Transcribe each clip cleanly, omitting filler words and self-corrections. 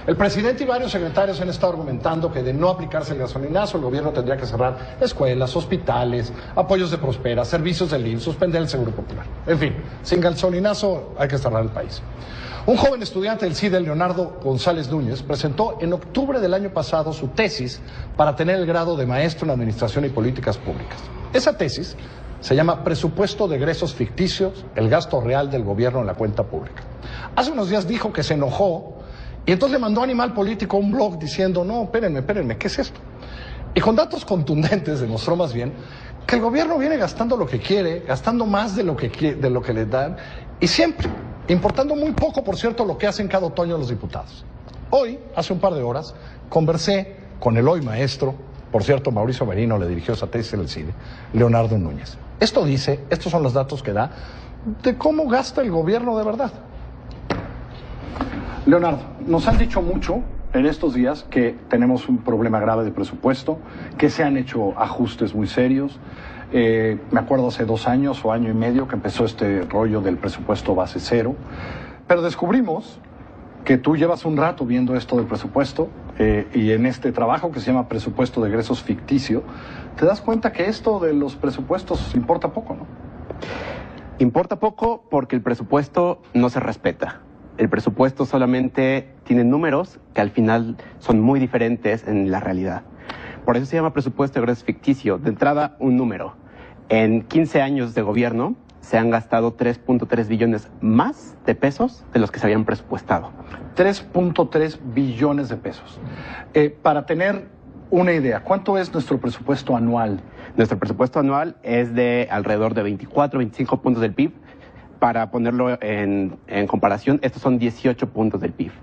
El presidente y varios secretarios han estado argumentando que de no aplicarse el gasolinazo, el gobierno tendría que cerrar escuelas, hospitales, apoyos de Prospera, servicios del IMSS, suspender el Seguro Popular. En fin, sin gasolinazo hay que cerrar el país. Un joven estudiante del CIDE, Leonardo González Núñez, presentó en octubre del año pasado su tesis para tener el grado de maestro en Administración y Políticas Públicas. Esa tesis se llama Presupuesto de egresos ficticios, el gasto real del gobierno en la cuenta pública. Hace unos días dijo que se enojó y entonces le mandó a Animal Político un blog diciendo, no, espérenme, ¿qué es esto? Y con datos contundentes demostró más bien que el gobierno viene gastando lo que quiere, gastando más de lo que le dan y siempre, importando muy poco, por cierto, lo que hacen cada otoño los diputados. Hoy, hace un par de horas, conversé con el hoy maestro, por cierto, Mauricio Merino le dirigió esa tesis en el CIDE, Leonardo Núñez. Estos son los datos que da de cómo gasta el gobierno de verdad. Leonardo, nos han dicho mucho en estos días que tenemos un problema grave de presupuesto, que se han hecho ajustes muy serios. Me acuerdo hace 2 años o año y medio que empezó este rollo del presupuesto base cero, pero descubrimos que tú llevas un rato viendo esto del presupuesto y en este trabajo que se llama presupuesto de egresos ficticio, te das cuenta que esto de los presupuestos importa poco, ¿no? Importa poco porque el presupuesto no se respeta. El presupuesto solamente tiene números que al final son muy diferentes en la realidad. Por eso se llama presupuesto de egresos ficticio. De entrada, un número. En 15 años de gobierno se han gastado 3.3 billones más de pesos de los que se habían presupuestado. 3.3 billones de pesos. Para tener una idea, ¿cuánto es nuestro presupuesto anual? Nuestro presupuesto anual es de alrededor de 25 puntos del PIB. Para ponerlo en comparación, estos son 18 puntos del PIB.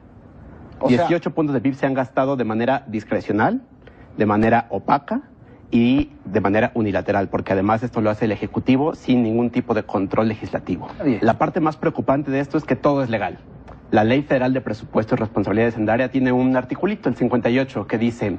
18 puntos del PIB se han gastado de manera discrecional, de manera opaca y de manera unilateral, porque además esto lo hace el Ejecutivo sin ningún tipo de control legislativo. La parte más preocupante de esto es que todo es legal. La Ley Federal de Presupuesto y Responsabilidad Hacendaria tiene un articulito, el 58, que dice,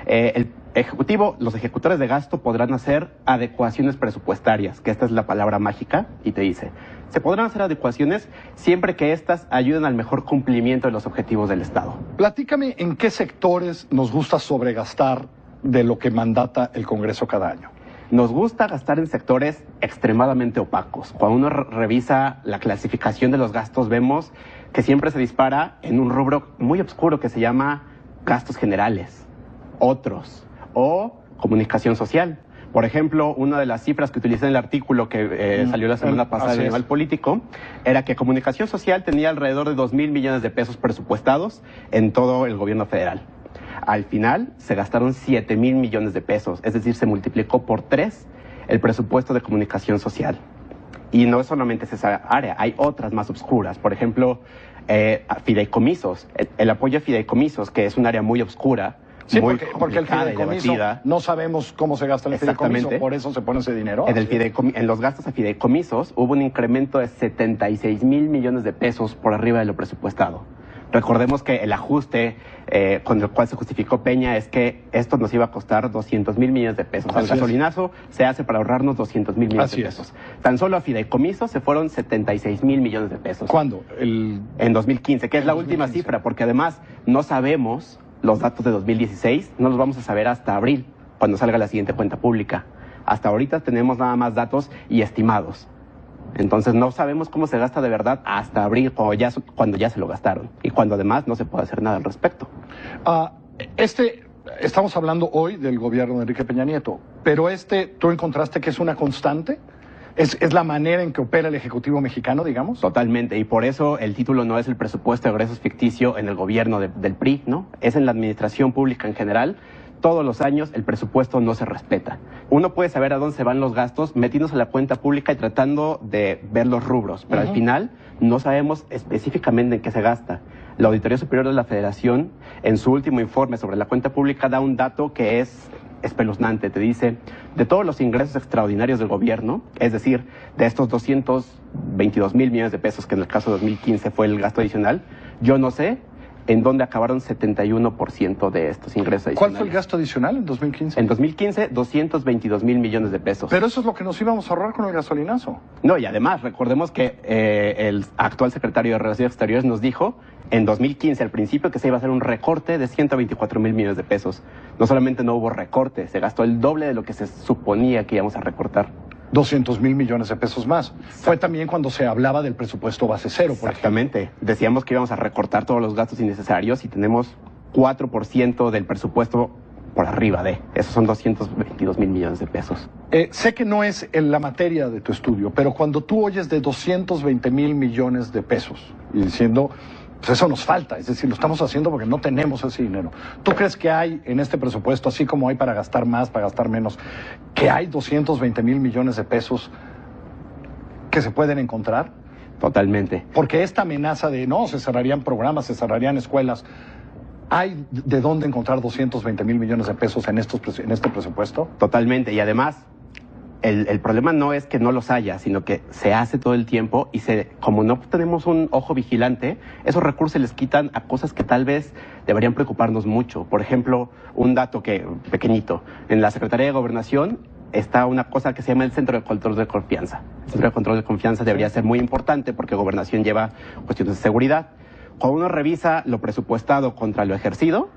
el Ejecutivo, los ejecutores de gasto podrán hacer adecuaciones presupuestarias, que esta es la palabra mágica, y te dice, se podrán hacer adecuaciones siempre que éstas ayuden al mejor cumplimiento de los objetivos del Estado. Platícame en qué sectores nos gusta sobregastar de lo que mandata el Congreso cada año. Nos gusta gastar en sectores extremadamente opacos. Cuando uno revisa la clasificación de los gastos, vemos que siempre se dispara en un rubro muy oscuro que se llama gastos generales, otros, o comunicación social. Por ejemplo, una de las cifras que utilicé en el artículo que salió la semana pasada en Animal Político era que comunicación social tenía alrededor de 2.000 millones de pesos presupuestados en todo el gobierno federal. Al final se gastaron 7.000 millones de pesos, es decir, se multiplicó por 3 el presupuesto de comunicación social. Y no solamente es esa área, hay otras más oscuras. Por ejemplo, fideicomisos, el apoyo a fideicomisos, que es un área muy oscura. Sí, porque el fideicomiso, no sabemos cómo se gasta el fideicomiso, por eso se pone ese dinero. En los gastos a fideicomisos hubo un incremento de 76.000 millones de pesos por arriba de lo presupuestado. Recordemos que el ajuste con el cual se justificó Peña es que esto nos iba a costar 200.000 millones de pesos. El gasolinazo se hace para ahorrarnos 200.000 millones de pesos. Tan solo a fideicomisos se fueron 76.000 millones de pesos. ¿Cuándo? En 2015, que es la última cifra, porque además no sabemos los datos de 2016, no los vamos a saber hasta abril, cuando salga la siguiente cuenta pública. Hasta ahorita tenemos nada más datos y estimados. Entonces no sabemos cómo se gasta de verdad hasta abril, cuando ya se lo gastaron. Y cuando además no se puede hacer nada al respecto. Estamos hablando hoy del gobierno de Enrique Peña Nieto, pero ¿tú encontraste que es una constante? ¿Es la manera en que opera el Ejecutivo mexicano, digamos? Totalmente, y por eso el título no es el presupuesto de egresos ficticio en el gobierno del PRI, ¿no? Es en la administración pública en general. Todos los años el presupuesto no se respeta. Uno puede saber a dónde se van los gastos metiéndose a la cuenta pública y tratando de ver los rubros, pero al final no sabemos específicamente en qué se gasta. La Auditoría Superior de la Federación, en su último informe sobre la cuenta pública, da un dato que es espeluznante. Te dice, de todos los ingresos extraordinarios del gobierno, es decir, de estos 222.000 millones de pesos, que en el caso de 2015 fue el gasto adicional, yo no sé en donde acabaron 71% de estos ingresos adicionales. ¿Cuál fue el gasto adicional en 2015? En 2015, 222 mil millones de pesos. Pero eso es lo que nos íbamos a ahorrar con el gasolinazo. No, y además, recordemos que el actual secretario de Relaciones Exteriores nos dijo en 2015, al principio, que se iba a hacer un recorte de 124 mil millones de pesos. No solamente no hubo recorte, se gastó el doble de lo que se suponía que íbamos a recortar. 200 mil millones de pesos más. Exacto. Fue también cuando se hablaba del presupuesto base cero, por Exactamente. ejemplo. Decíamos que íbamos a recortar todos los gastos innecesarios y tenemos 4% del presupuesto por arriba de. Esos son 222 mil millones de pesos. Sé que no es en la materia de tu estudio, pero cuando tú oyes de 220 mil millones de pesos y diciendo, pues eso nos falta, es decir, lo estamos haciendo porque no tenemos ese dinero. ¿Tú crees que hay en este presupuesto, así como hay para gastar más, para gastar menos, que hay 220 mil millones de pesos que se pueden encontrar? Totalmente. Porque esta amenaza de, no, se cerrarían programas, se cerrarían escuelas, ¿hay de dónde encontrar 220 mil millones de pesos en este presupuesto? Totalmente, y además, el problema no es que no los haya, sino que se hace todo el tiempo y como no tenemos un ojo vigilante, esos recursos se les quitan a cosas que tal vez deberían preocuparnos mucho. Por ejemplo, un dato pequeñito, en la Secretaría de Gobernación está una cosa que se llama el Centro de Control de Confianza. El Centro de Control de Confianza debería ser muy importante porque Gobernación lleva cuestiones de seguridad. Cuando uno revisa lo presupuestado contra lo ejercido,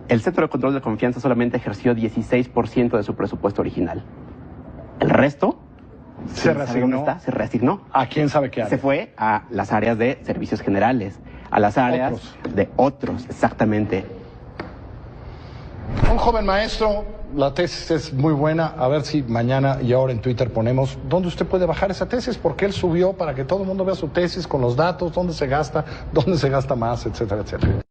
el Centro de Control de Confianza solamente ejerció 16% de su presupuesto original. El resto se reasignó. Se reasignó. ¿A quién sabe qué área? Se fue a las áreas de servicios generales, a las áreas de otros, exactamente. Un joven maestro, la tesis es muy buena. A ver si mañana y ahora en Twitter ponemos dónde usted puede bajar esa tesis, porque él subió para que todo el mundo vea su tesis con los datos, dónde se gasta más, etcétera, etcétera.